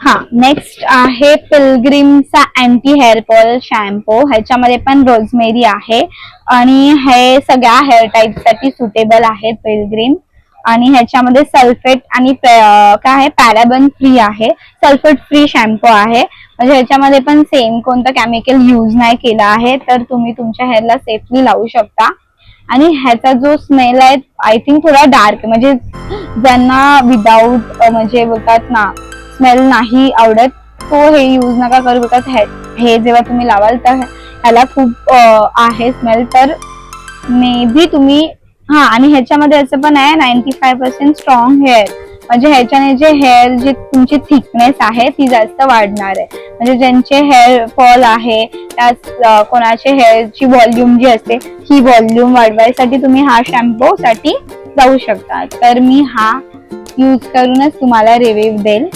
हा, नेक्स्ट आहे पिलग्रिमचा anti hair fall shampoo. ह्याच्यामध्ये पण रोजमेरी आहे आणि हे सगळ्या हेअर टाईप साठी सुटेबल आहे पिलग्रिम. आणि ह्याच्यामध्ये सल्फेट आणि काय आहे पॅराबन फ्री आहे, सल्फेट फ्री शॅम्पू आहे. म्हणजे ह्याच्यामध्ये पण सेम कोणतं केमिकल यूज नाही केला आहे, तर तुम्ही तुमच्या हेअरला सेफली लावू शकता. आणि ह्याचा जो स्मेल आहे आय थिंक थोडा डार्क, म्हणजे ज्यांना विदाऊट म्हणजे बोलतात ना स्मेल नाही आवडत तो हे यूज नका करू. बिकॉज हे जेव्हा तुम्ही लावाल तर ह्याला खूप आहे स्मेल, तर मे बी तुम्ही आणि ह्याच्यामध्ये असं पण आहे 95% स्ट्रॉंग हेअर, म्हणजे ह्याच्याने जे हेअर जी तुमची थिकनेस आहे ती जास्त वाढणार आहे. म्हणजे ज्यांचे हेअर फॉल आहे त्या कोणाचे हेअरची व्हॉल्यूम जी असते ही व्हॉल्यूम वाढवायसाठी तुम्ही हा शॅम्पू साठी जाऊ शकता. तर मी हा यूज करूनच तुम्हाला रिव्ह्यू देईल.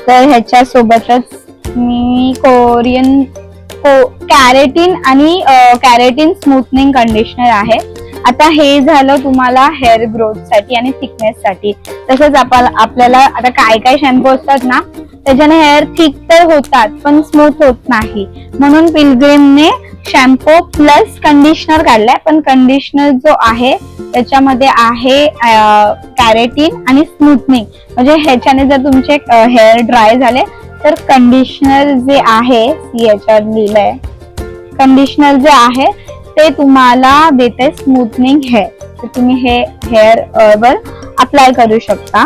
तर ह्याच्या सोबतच मी कॅरेटीन आणि कॅरेटीन स्मूथनिंग कंडिशनर आहे. आता हे झालं तुम्हाला हेअर ग्रोथ साठी आणि थिकनेस साठी. तसंच आपल्याला आता काय काय शॅम्पू असतात ना त्याच्याने हेअर थिक तर होतात पण स्मूथ होत नाही, म्हणून पिलग्रिमने शॅम्पू प्लस कंडिशनर काढलाय. पण कंडिशनर जो आहे त्याच्यामध्ये आहे कॅरेटीन आणि स्मूथनिंग, म्हणजे ह्याच्याने जर तुमचे हेअर ड्राय झाले तर कंडिशनर जे आहे याच्यावर लिहिलंय, कंडिशनर जे आहे ते तुम्हाला देते स्मूथनिंग हेअर. तर तुम्ही हे हेअर वर अप्लाय करू शकता.